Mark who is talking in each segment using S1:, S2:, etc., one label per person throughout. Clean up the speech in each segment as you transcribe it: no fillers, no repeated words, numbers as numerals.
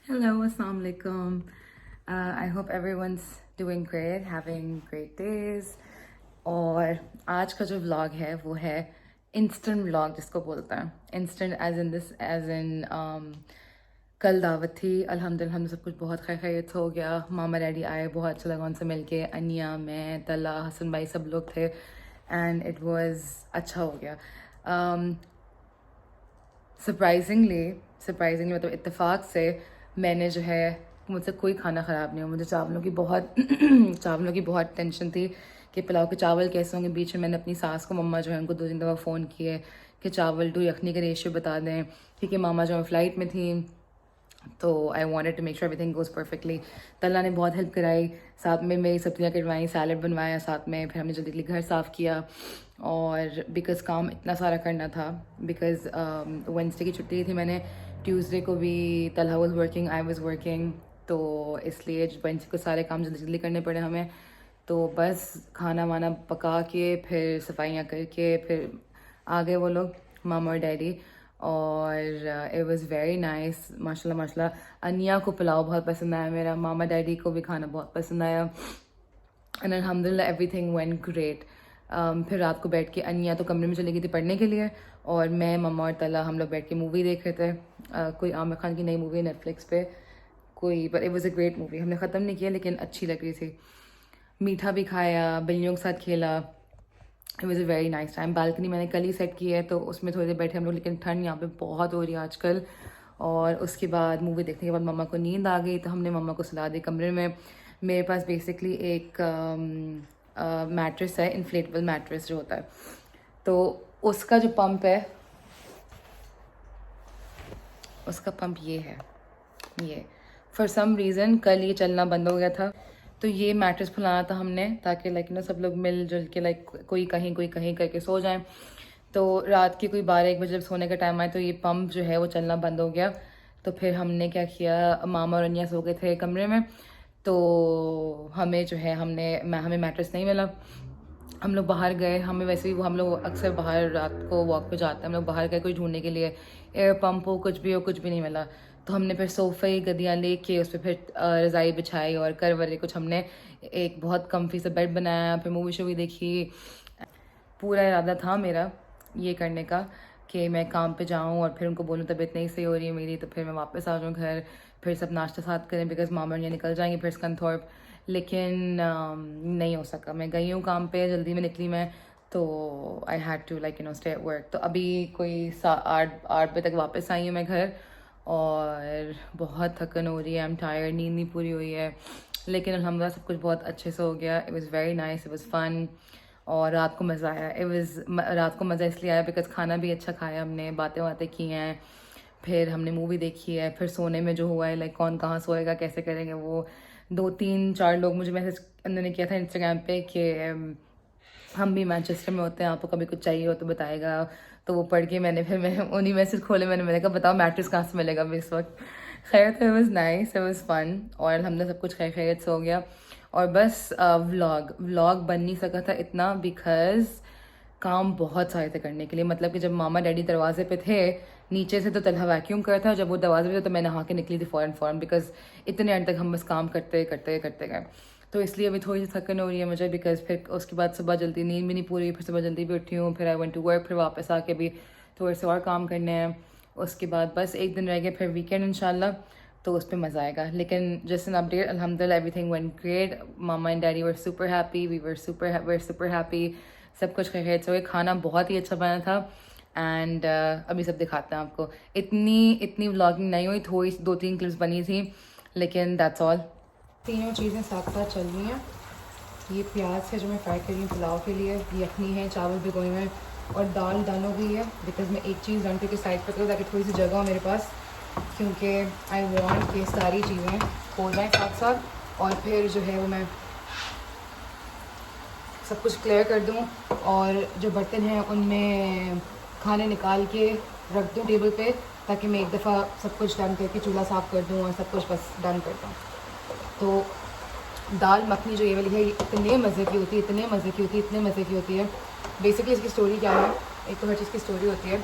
S1: Hello, Assalamu alaikum. I hope everyone's doing great, having great days. और आज का जो व्लॉग है वो है इंस्टेंट व्लॉग जिसको बोलते हैं इंस्टेंट एज इन कल दावत थी अल्हम्दुलिल्लाह हमने सब कुछ बहुत खैरियत हो गया। मामा डैडी आए, बहुत अच्छा लगा उनसे मिलके। अनिया, मैं, तला, हसन भाई सब लोग थे एंड इट वाज अच्छा हो गया। सरप्राइजिंगली मतलब इत्तेफाक से मैंने जो है मुझसे कोई खाना ख़राब नहीं हुआ। मुझे चावलों की बहुत चावलों की बहुत टेंशन थी कि पुलाव के चावल कैसे होंगे। बीच में मैंने अपनी सास को, मम्मा जो है उनको 2-3 दफ़ा फ़ोन किए कि चावल टू यखनी का रेशियो बता दें, क्योंकि मामा जो है फ़्लाइट में थी तो I wanted to make sure everything goes perfectly. तल्ला ने बहुत हेल्प कराई, साथ में मेरी सब्जियाँ कटवाई, सैलड बनवाया साथ में। फिर हमने जल्दी जल्दी घर साफ़ किया और बिकॉज़ काम इतना सारा करना था, बिकॉज़ वेडनेसडे की छुट्टी थी मैंने, ट्यूसडे को भी तल्हा was working, I was working, तो इसलिए वेडनेसडे को सारे काम जल्दी जल्दी करने पड़े हमें। तो बस खाना वाना पका के फिर सफाइयाँ करके फिर आ गए वो लोग, मामा और डैडी, और इट वाज वेरी नाइस। माशाल्लाह माशाल्लाह अनिया को पुलाव बहुत पसंद आया मेरा, मामा डैडी को भी खाना बहुत पसंद आया एंड अल्हम्दुलिल्लाह एवरीथिंग वेंट ग्रेट। फिर रात को बैठ के अनिया तो कमरे में चली गई थी पढ़ने के लिए, और मैं, मम्मा और तला हम लोग बैठ के मूवी देख रहे थे। कोई आमिर खान की नई मूवी नेटफ्लिक्स पे कोई, but it was a great movie. हमने ख़त्म नहीं किया लेकिन अच्छी लग रही थी। मीठा भी खाया, बिल्लियों के साथ खेला। It was a very nice time. Balcony मैंने कल ही सेट की है तो उसमें थोड़ी देर बैठे हम लोग, लेकिन ठंड यहाँ पे बहुत हो रही है आजकल। और उसके बाद मूवी देखने के बाद मम्मा को नींद आ गई तो हमने मम्मा को सुला दी कमरे में। मेरे पास बेसिकली एक मैट्रेस है, इन्फ्लेटेबल मैट्रेस जो होता है, तो उसका जो पंप है, उसका पंप ये है। ये फॉर सम रीज़न कल ये चलना बंद हो गया था, तो ये मैट्रेस फुलाना था हमने ताकि लाइक ना सब लोग मिलजुल के लाइक कोई कहीं करके सो जाएं। तो रात के कोई 12-1 बजे जब सोने का टाइम आया तो ये पंप जो है वो चलना बंद हो गया। तो फिर हमने क्या किया, मामा और अनिया सो गए थे कमरे में, तो हमें जो है हमें मैट्रेस नहीं मिला। हम लोग बाहर गए, हमें वैसे भी वो हम लोग अक्सर बाहर रात को वॉक पे जाते हैं, हम लोग बाहर गए कुछ ढूंढने के लिए, एयर पंप हो कुछ भी नहीं मिला। तो हमने फिर सोफ़े गद्दियाँ लेके उस पर फिर रज़ाई बिछाई और कर वरे कुछ, हमने एक बहुत कम्फी सा बेड बनाया, फिर मूवी शूवी देखी। पूरा इरादा था मेरा ये करने का कि मैं काम पे जाऊँ और फिर उनको बोलूँ तबीयत नहीं सही हो रही है मेरी, तो फिर मैं वापस आ जाऊँ घर, फिर सब नाश्ता साथ करें, बिकॉज़ मामा ये निकल जाएंगे फिर स्कंथॉर्प। लेकिन नहीं हो सका। मैं गई हूँ काम पे, जल्दी में निकली मैं, तो I had to like stay at work. तो अभी कोई 8 बजे तक वापस आई हूँ मैं घर, और बहुत थकन हो रही है, आई एम टायर्ड, नींद नहीं पूरी हुई है, लेकिन अल्हम्दुलिल्लाह सब कुछ बहुत अच्छे से हो गया। It was very nice, it was fun, और रात को मज़ा आया। रात को मज़ा इसलिए आया बिकॉज़ खाना भी अच्छा खाया हमने, बातें की हैं, फिर हमने मूवी देखी है। फिर सोने में जो हुआ है लाइक कौन कहाँ सोएगा कैसे करेंगे, वो 2-3-4 लोग मुझे मैसेज उन्होंने किया था इंस्टाग्राम पे कि हम भी मैनचेस्टर में होते हैं, आपको कभी कुछ चाहिए हो तो बताएगा। तो वो पढ़ के मैं उन्हीं मैसेज खोले, मैंने कहा बताओ मैट्रेस कहाँ से मिलेगा अभी इस वक्त। खैर, तो it was nice, it was fun, और हमने सब कुछ खैरियत से हो गया। और बस व्लॉग बन नहीं सका था इतना बिकॉज काम बहुत सारे थे करने के लिए। मतलब कि जब मामा डैडी दरवाजे पे थे नीचे से तो तलहा वैक्यूम कर था, जब वो दरवाजे पे थे तो मैं नहा के निकली थी फ़ौरन बिकॉज इतने अंत तक हम बस काम करते गए। तो इसलिए अभी थोड़ी सी थकन हो रही है मुझे, बिकॉज फिर उसके बाद सुबह जल्दी नींद भी नहीं पूरी, फिर सुबह जल्दी भी उठी हूँ, फिर आई वेंट टू वर्क, फिर वापस आके भी थोड़े से और काम करने हैं। उसके बाद बस एक दिन रह गया, फिर वीकेंड इंशाल्लाह, तो उस पर मज़ा आएगा। लेकिन जस्ट एन अपडेट, अल्हम्दुलिल्लाह everything went great. Mama and daddy were super happy, we were super happy, सब कुछ खैरियत से हुए। खाना बहुत ही अच्छा बना था एंड अभी सब दिखाते हैं आपको। इतनी व्लॉगिंग नहीं हुई, थोड़ी 2-3 क्लिप्स बनी थी, लेकिन दैट्स ऑल। तीनों चीज़ें साथ साथ चल रही हैं। ये प्याज है जो मैं फ्राई कर रही हूँ पुलाव के लिए, यखनी है, चावल भिगोए हुए हैं, और दाल डन हो गई है बिकॉज मैं एक चीज़ डन करके साइड पर करूँ ताकि थोड़ी सी जगह हो मेरे पास, क्योंकि आई वांट कि सारी चीज़ें हो जाएँ साथ साथ, और फिर जो है वो मैं सब कुछ क्लियर कर दूँ, और जो बर्तन हैं उनमें खाने निकाल के रख दूँ टेबल पे, ताकि मैं एक दफ़ा सब कुछ डन करके चूल्हा साफ़ कर दूँ और सब कुछ बस डन कर दूँ। तो दाल मखनी जो ये वाली है, ये इतने मज़े की होती है, इतने मज़े की होती है। बेसिकली इसकी स्टोरी क्या है, एक तो हर चीज़ की स्टोरी होती है।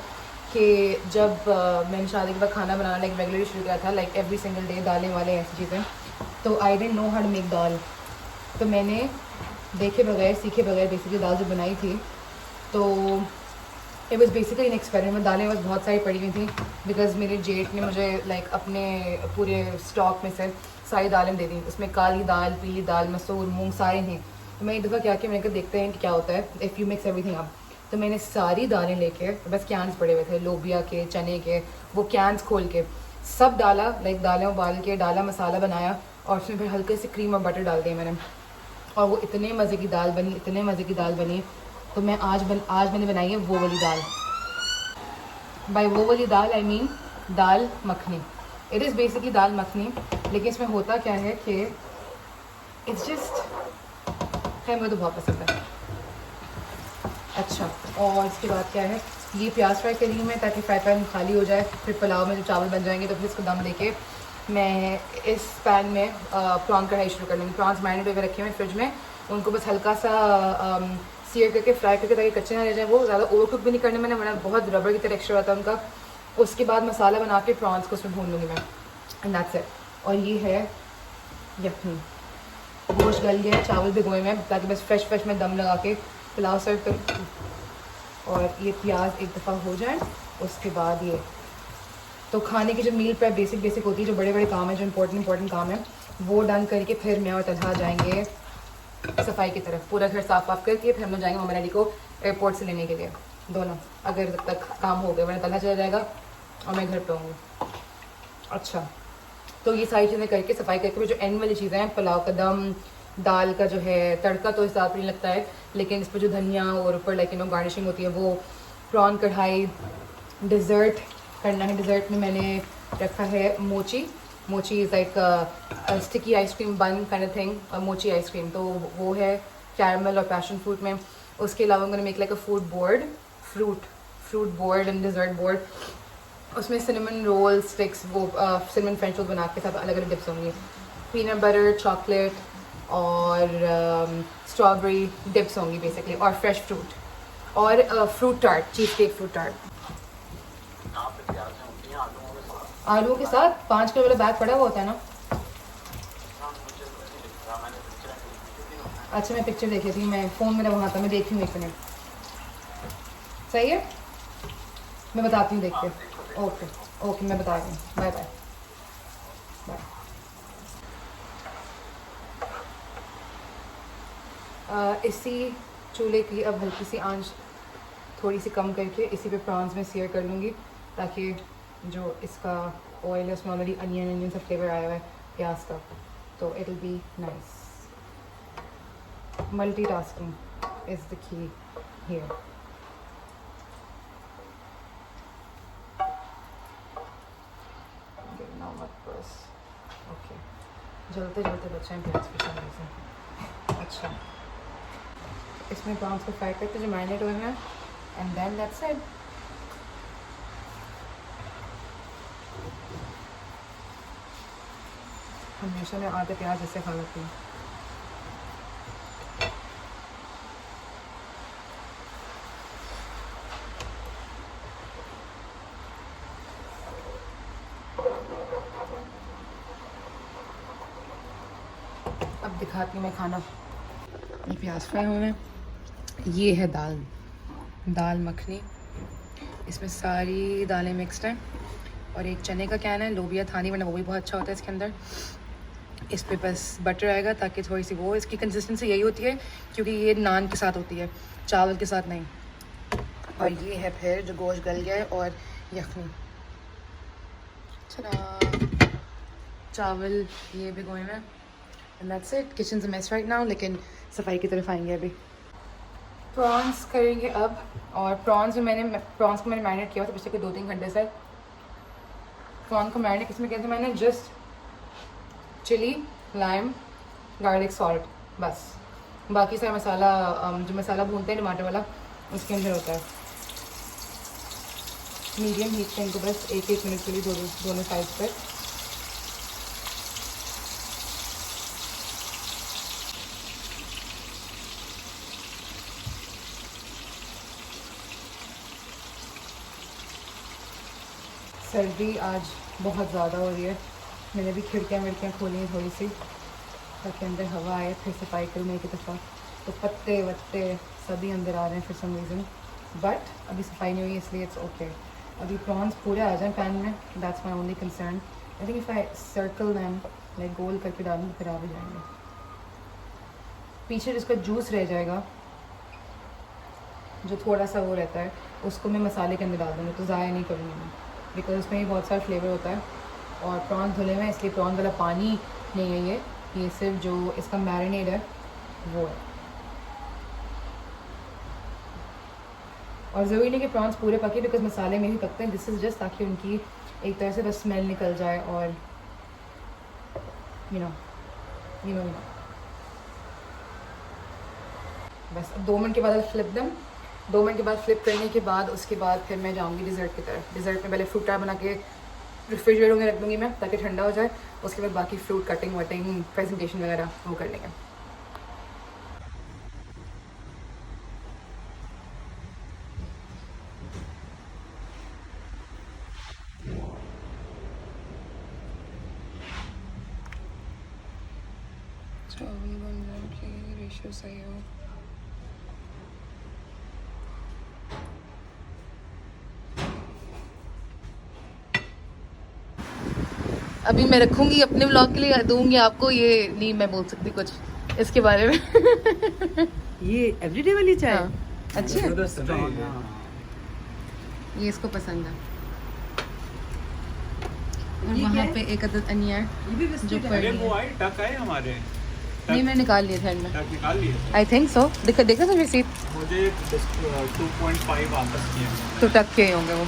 S1: कि जब मैंने शादी के बाद खाना बनाना लाइक रेगुलरली शुरू किया था, लाइक एवरी सिंगल डे दालें वाले ऐसी चीज़ें, तो I don't know how to make dal. तो मैंने देखे बगैर सीखे बगैर बेसिकली दाल जब बनाई थी, तो it was basically in experiment. दालें बस बहुत सारी पड़ी हुई थी बिकॉज मेरे जेठ ने मुझे लाइक अपने पूरे स्टॉक में से सारी दालें दे दी। उसमें काली दाल, पीली दाल, मसूर, मूंग सारे थे। तो मैं एक दफ़ा क्या किया, मैंने कहा देखते हैं कि क्या होता है if you mix everything up. तो मैंने सारी दालें लेके, बस कैंस पड़े हुए थे लोबिया के, चने के, वो कैंस खोल के सब डाला, लाइक दालें उबाल के डाला, मसाला बनाया और उसमें फिर हल्के से क्रीम और बटर डाल दिया मैंने, और वो इतने मज़े की दाल बनी, इतने मज़े की दाल बनी। तो मैं आज मैंने बनाई है वो वाली दाल। बाय वो वाली दाल I mean dal makhani. It is basically dal makhani, लेकिन इसमें होता क्या है कि इट्स जस्ट, खैर मुझे तो बहुत पसंद है। अच्छा, और इसके बाद क्या है, ये प्याज फ्राई करी हूँ मैं ताकि फ्राई पैन खाली हो जाए, फिर पुलाव में जब चावल बन जाएंगे तो फिर इसको दम देके मैं इस पैन में प्रॉन कढ़ाई शुरू कर लूँगी। प्रॉन्स मैरिनेट होकर रखे हुए फ्रिज में, उनको बस हल्का सा सीयर करके फ्राई करके ताकि कच्चे ना रह जाए। वो ज़्यादा ओवर कुक भी नहीं करने मैंने, वरना बहुत रबर की तरह एक्स्ट्रा होता है उनका। उसके बाद मसाला बना के प्रॉन्स को उसमें भून लूँगी मैं, एंड दैट्स इट। और ये है यखनी, गोश्त गल गया, चावल भिगोए में ताकि बस फ्रेश में दम लगा के पुलाव सर्व कर। और ये प्याज एक दफ़ा हो जाए, उसके बाद ये तो खाने की जो मील प्रेप बेसिक होती है, जो बड़े काम है, जो इंपॉर्टेंट काम है, वो डन करके फिर मैं और तलहा जाएंगे सफाई की तरफ। पूरा घर साफ करके फिर हम लोग जाएंगे मम्मा डैडी को एयरपोर्ट से लेने के लिए, दोनों, अगर जब तक काम हो गया, वरना तलहा चला जाएगा और मैं घर पे होंगी। अच्छा, तो ये सारी चीज़ें करके सफाई करके फिर जो एंड वाली चीज़ें हैं, पुलाव का दम, दाल का जो है तड़का तो हिसाब नहीं लगता है, लेकिन इस पर जो धनिया और ऊपर लाइक गार्निशिंग होती है वो, प्रॉन कढ़ाई, डिज़र्ट करना है। डिज़र्ट में मैंने रखा है मोची इज़ लाइक स्टिकी आइसक्रीम बन काइंड ऑफ थिंग, और मोची आइसक्रीम, तो वो है कैरमल और पैशन फ्रूट में। उसके अलावा मैंने make like a fruit board and dessert board, उसमें सिनेमन रोल स्टिक्स, वो सिनेमन फ्रेंच रोल बना के सब अलग अलग डिप्स होंगी, पीनट बटर, चॉकलेट और स्ट्रॉबेरी डिप्स होंगी बेसिकली, और फ्रेश फ्रूट और fruit tart, cheesecake fruit tart. आलूओं के साथ 5 किलो वाला बैग पड़ा हुआ होता है ना। अच्छा, मैं पिक्चर देख लेती हूँ, मैं फ़ोन मेरा वहाँ था, मैं देखती हूँ 1 मिनट। सही है, मैं बताती हूँ देख के। ओके मैं बता रही हूँ। Bye bye. इसी चूल्हे की अब हल्की सी आंच थोड़ी सी कम करके इसी पे प्रॉन्स में सीयर कर लूँगी, ताकि जो इसका ऑयल है उसमें ऑलरेडी अनियन सब फ्लेवर आया हुआ है प्याज का, तो it will be nice. Multitasking is the key here. Okay, जलते बच्चे हैं प्याज के सामने से। अच्छा, इसमें प्रॉन्स को फ्राई करके जो मैरिनेट हुए हैं, एंड देन दैट्स इट। हमेशा मैं आधे प्याज ऐसे खा लेती हूँ। अब दिखाती हूँ मैं खाना। ये प्याज फ्राई हुए हैं, ये है दाल मखनी, इसमें सारी दालें मिक्सड हैं, और एक चने का कैन है, लोबिया था नहीं वरना वो भी बहुत अच्छा होता है इसके अंदर। इस पर बस बटर आएगा ताकि थोड़ी सी वो, इसकी कंसिस्टेंसी यही होती है क्योंकि ये नान के साथ होती है, चावल के साथ नहीं। और ये है फिर जो गोश्त गल गया है और यखनी। चला, चावल ये भिगोए में, एंड दैट्स इट। किचन से मेस राइट नाउ, लेकिन सफाई की तरफ आएंगे अभी। प्रॉन्स करेंगे अब, और प्रॉन्स को मैंने मैरिनेट किया था पिछले के 2-3 घंटे से। प्रॉन को मैरिनेट इसमें किया था मैंने, just chili, lime, garlic, salt, बस। बाकी सारा मसाला जो मसाला भूनते हैं टमाटर वाला उसके अंदर होता है। मीडियम हीट पे इनको बस 1-1 मिनट के लिए दोनों साइड पर। सर्दी आज बहुत ज़्यादा हो रही है। मैंने भी खिड़कियाँ खोली हैं थोड़ी सी ताकि अंदर हवा आए। फिर सफाई करूँ एक दफ़ा तो पत्ते वत्ते सभी अंदर आ रहे हैं फिर सम रीज़न, बट अभी सफाई नहीं हुई इसलिए इट्स ओके। अभी प्रॉन्स पूरे आ जाएं पैन में, that's my only concern. I think if I circle them like गोल करके डालूँ फिर आ भी जाएंगे। पीछे जिसका जूस रह जाएगा जो थोड़ा सा वो रहता है उसको मैं मसाले के अंदर डाल दूँगी, तो ज़ाया नहीं करूँगी मैं, बिकॉज उसमें ही बहुत सारा फ्लेवर होता है। और प्रॉन धुले में इसलिए प्रॉन वाला पानी नहीं है ये सिर्फ जो इसका मैरिनेड है वो है। और ज़रूरी नहीं कि प्रॉन्स पूरे पके, बिकॉज मसाले में भी पकते हैं। दिस इज़ जस्ट ताकि उनकी एक तरह से बस स्मेल निकल जाए और यू नो बस। अब 2 मिनट के बाद फ्लिप दम, 2 मिनट के बाद फ्लिप करने के बाद उसके बाद फिर मैं जाऊँगी डिज़र्ट की तरफ। डिज़र्ट में पहले फ्रूट टार बना के रेफ्रिजरेटर में रख दूँगी मैं ताकि ठंडा हो जाए। उसके बाद बाकी फ्रूट कटिंग वटिंग प्रेजेंटेशन वगैरह वो कर लेंगे। चावल बन जाए कि रेशियो सही हो। अभी मैं रखूंगी अपने व्लॉग के लिए, दूंगी आपको। ये नहीं मैं बोल सकती कुछ इसके बारे में।
S2: ये एवरीडे वाली चाय
S1: हाँ, अच्छी है,
S2: हाँ।
S1: ये इसको पसंद है। और वहाँ पे एक अदद अनियर
S2: ये भी
S1: जो
S2: बिस्किट
S1: पड़ी
S2: है।
S1: है।
S3: वो आई टक है हमारे,
S1: नहीं मैं निकाल लिया था इनमें,
S3: टक निकाल लिए थे।
S1: I think so. देखा था रिसीट,
S3: मुझे 2.5 वापस किए।
S1: तो टक के ही होंगे वो।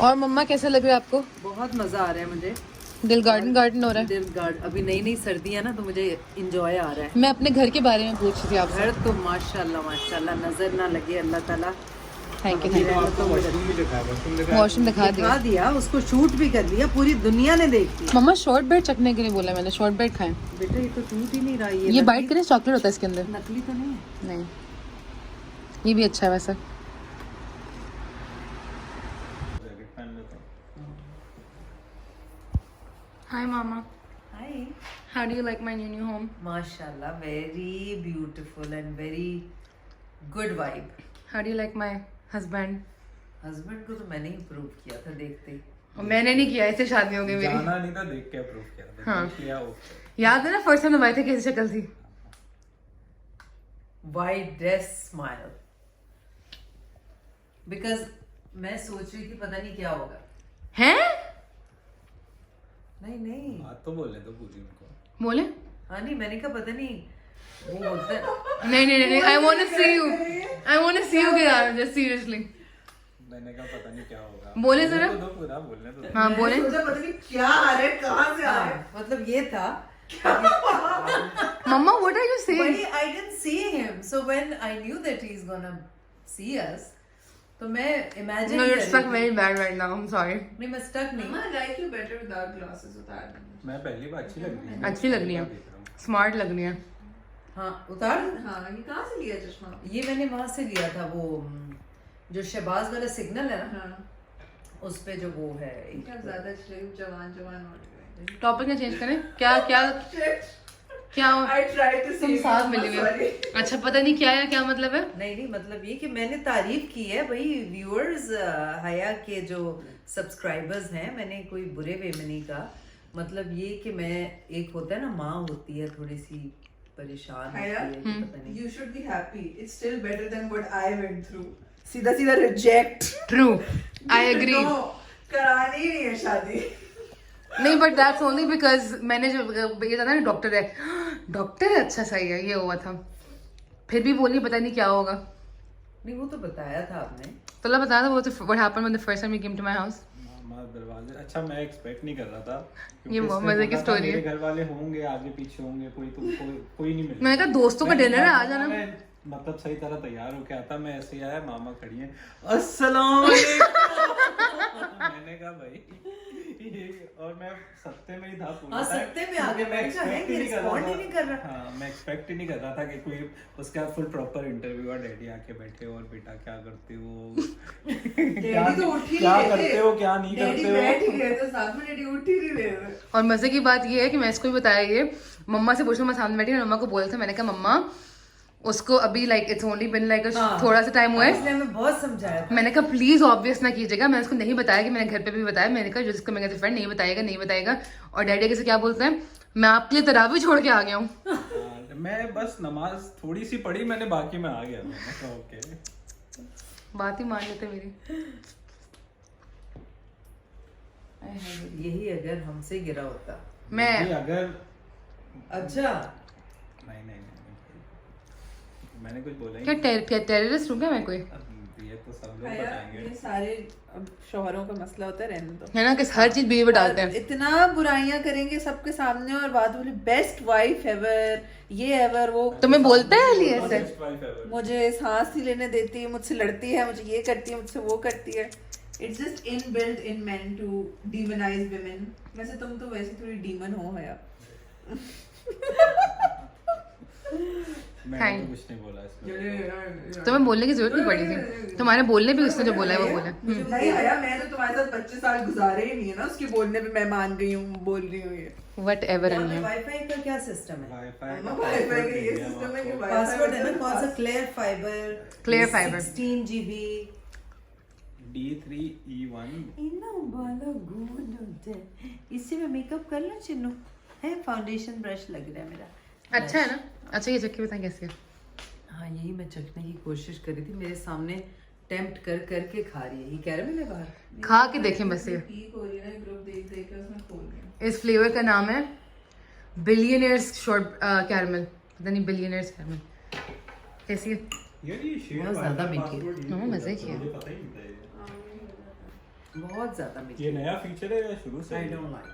S1: और मम्मा कैसे लग रहा है आपको?
S2: बहुत मजा आ रहा है मुझे।
S1: दिल गार्डन हो रहा है।
S2: दिल गार्ड अभी नई नई सर्दी है ना, तो मुझे इंजॉय आ रहा है।
S1: मैं अपने घर के बारे में पूछ रही थी आपसे।
S2: घर तो माशाल्लाह नजर ना लगे अल्लाह ताला।
S1: Thank you.
S3: तो आपको वॉशरूम भी दिखाया,
S1: वॉशरूम दिखा दिया।
S2: दिखा दिया, उसको शूट भी कर लिया, पूरी दुनिया ने देख लिया।
S1: मम्मा शॉर्ट ब्रेड चखने के लिए बोला मैंने, शॉर्ट ब्रेड खाएं।
S2: बेटा ये तो शूट ही नहीं रहा।
S1: ये
S2: नकली-
S1: बाइट करें, चॉकलेट होता है इसके अंदर।
S2: नकली तो नहीं है।
S1: नहीं, ये भी अच्छा है वैसे। हाय मामा,
S2: hi
S1: how do you like my new home?
S2: माशाल्लाह, very beautiful and very good vibe.
S1: How do you like my husband?
S2: Husband को तो मैंने ही प्रूव किया था देखते ही।
S1: मैंने नहीं किया, ऐसे शादी हो गई मेरी।
S3: जाना नहीं था, देख के अप्रूव किया था।
S1: हाँ।
S3: किया वो।
S1: याद है ना फर्स्ट टाइम नवाई थे कैसी शक्ल थी?
S2: White dress smile. बिकॉज मैं सोच रही थी पता नहीं क्या होगा।
S1: हैं?
S2: नहीं
S3: बात तो बोलने तो पूरी उनको।
S1: बोले?
S2: हाँ नहीं, मैंने कहा पता नहीं वो होता है।
S1: नहीं, I want to see you, I want to see you यार, जस्ट सीरियसली।
S3: मैंने कहा पता नहीं क्या होगा।
S1: बोले जरा।
S3: तो पूरा बोलने तो।
S1: हाँ बोले।
S2: सोचा पता नहीं क्या आ रहा है, कहाँ से आ रहा है। मतलब ये था।
S1: Mama what are you saying?
S2: But I didn't see him, so when I knew that he's gonna see us, तो मैं imagine
S1: No, you're
S2: कर
S1: stuck
S2: रही
S1: very
S2: थी।
S1: bad right now. I'm sorry.
S2: नहीं मैं stuck नहीं।
S4: I like you better without glasses. उतार दूँ।
S3: मैं पहली बार अच्छी लग रही है।
S1: अच्छी लग रही है, स्मार्ट लग रही है।
S2: हाँ उतार दूँ?
S4: हाँ, ये कहाँ से लिया चश्मा?
S2: ये मैंने वहां से लिया था, वो जो शहबाज वाला सिग्नल है ना,
S4: हाँ,
S2: उस पे जो वो है
S4: क्या ज़्यादा जवान हो गए।
S1: टॉपिक ना चेंज करें क्या? क्या
S4: I tried to
S1: तुम
S4: see
S1: साथ
S4: you,
S1: मिले
S4: sorry.
S1: हुए? अच्छा पता नहीं क्या है, क्या मतलब है?
S2: नहीं मतलब ये कि मैंने तारीफ की है भाई। व्यूअर्स हया के जो सब्सक्राइबर्स हैं, मैंने कोई बुरे वे में नहीं कहा। मतलब ये कि मैं, एक होता है ना माँ होती है थोड़ी सी परेशान होती
S4: हया,
S2: है कि पता नहीं।
S4: You should be happy. It's still better than what I went through. सीधा reject.
S1: True, I agree.
S4: No, करानी ही नहीं है शादी।
S1: नहीं बट दैट्स ओनली बिकॉज मैंने जो ये था ना डॉक्टर है, डॉक्टर है, अच्छा सही है, ये हुआ था। फिर भी बोली पता नहीं क्या होगा।
S2: नहीं वो तो बताया था आपने।
S1: तो ला बताया था वो तो what happened when the first time you came to my house.
S3: मामा दरवाजे, अच्छा मैं एक्सपेक्ट नहीं कर रहा था।
S1: ये बहुत मजे की स्टोरी है।
S3: घर वाले होंगे, आगे पीछे होंगे, कोई नहीं मिलेगा।
S1: मैंने कहा दोस्तों का डिनर है, आ जाना।
S3: मतलब सही तरह तैयार होके आता, मैं ऐसे ही आया, मामा खड़ी है, अस्सलाम वालेकुम। मैंने कहा भाई और मैं सत्ते में ही था पूरा
S2: हाँ,
S3: time,
S2: सत्ते में आ गया,
S3: क्योंकि मैं
S2: मैंने कहा,
S3: expect ही नहीं कर रहा
S2: respond ही
S3: था।
S2: नहीं कर रहा।
S3: हाँ, मैं एक्सपेक्ट ही नहीं कर रहा था कि कोई उसका फुल प्रॉपर इंटरव्यू और डैडी आके बैठे और बेटा क्या करते हो
S4: डैडी तो उठ ही
S3: क्या
S4: नहीं रहे
S3: करते
S4: थे।
S3: हो क्या नहीं
S4: डैडी
S3: करते
S4: बैठ ही
S3: हो।
S4: गए थे साथ में, डैडी उठ ही नहीं रहे थे।
S1: और मजे की बात ये है कि मैं इसको भी बताया ये मम्मा से पूछना, मैं सामने बैठी मम्मा को बोला था, मैंने कहा मम्मा उसको अभी like it's only been like थोड़ा सा टाइम हुआ है,
S2: इसलिए मैं बहुत समझाया था।
S1: मैंने कहा प्लीज ऑब्वियस ना कीजिएगा। मैंने उसको नहीं बताया कि मैंने घर पे भी बताया, मैंने कहा जिसको मैं कहती फ्रेंड नहीं बताएगा नहीं बताएगा। और डैडी कैसे क्या बोलते हैं, मैं आपके लिए तरावी छोड़ के आ गया हूँ।
S3: हाँ, मैं बस नमाज थोड़ी सी पढ़ी मैंने, बाकी मैं आ गया। मैंने कहा ओके,
S1: बात ही मान लेते मेरी।
S2: यही अगर हमसे गिरा होता।
S1: मैं
S3: ये अगर
S2: अच्छा,
S3: नहीं मैंने कुछ बोला ही
S1: क्या
S3: नहीं।
S1: टेररिस्ट हूँ क्या मैं कोई,
S3: अब ये तो सब लोग
S4: भैया,
S3: बताएंगे।
S4: ये सारे अब शौहरों का मसला होता है, रहने दो।
S1: है ना कि हर चीज बीवी पे डालते हैं।
S4: इतना बुराइयां करेंगे सबके सामने और बात बोले बेस्ट वाइफ एवर, ये एवर वो।
S1: तुम्हें बोलते हैं अली ऐसे?
S3: Best wife ever।
S4: मुझे सांस नहीं लेने देती है, मुझसे लड़ती है, मुझे ये करती है, मुझसे वो करती है। It's just inbuilt in men to demonise women. वैसे तुम तो वैसे थोड़ी डीमन हो हया।
S3: मैंने तो कुछ नहीं बोला इसमें।
S1: तुम्हें बोलने की जरूरत नहीं पड़ी थी, तुम्हारे बोलने भी उसने जो बोला है वो बोला।
S4: नहीं हया, मैं तो तुम्हारे साथ 25 साल गुजारे ही नहीं है ना, उसके बोलने पे मैं मान गई हूँ, बोल रही हूँ ये।
S1: वट एवर अन्य।
S2: वाईफाई का क्या सिस्टम है?
S3: वाईफाई
S4: अम्मा वाईफाई का ये सिस्टम है कि
S2: पासवर्ड है ना, कौन सा? Clear fibre.
S1: Clear fiber।
S2: 16 GB।
S3: D3E1।
S2: इतना बाला गुड होता है। इससे मैं मेकअप कर लूं चिन्नू? है फाउंडेशन ब्रश लग रहा है मेरा।
S1: अच्छा है ना? अच्छा ये चक्की बताएं कैसी है?
S2: हाँ, यही मैं चखने की कोशिश कर रही थी, मेरे सामने टेम्प्ट कर करके खा रही है। ये कैरेमल है बाहर।
S1: खा के देखें बस ये।
S4: पीक हो रही है ना, ग्रुप देख देख के उसमें खोल गया।
S1: इस फ्लेवर का नाम है बिलियनियर्स शॉर्ट कैरमल, पता नहीं बिलियनियर्स कैरमल कैसी है?
S3: यार ये शेड
S2: बहुत ज्यादा मीठी है।
S1: हाँ, मजे की है।
S3: मुझे पता ही नहीं था ये।
S2: बहुत ज्यादा मीठी।
S3: ये नया फीचर है या शुरू से?
S2: I don't like.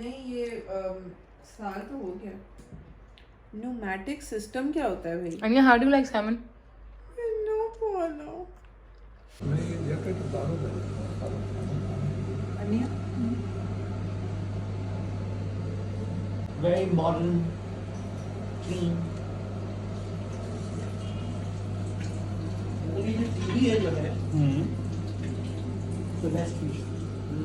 S4: नहीं ये साल तो हो गया। न्यूमैटिक सिस्टम क्या होता है भाई?
S1: Anya, how do you like salmon?
S4: No बोलो।
S5: Very modern, clean. वो ये जो टीवी है जो है, the best feature.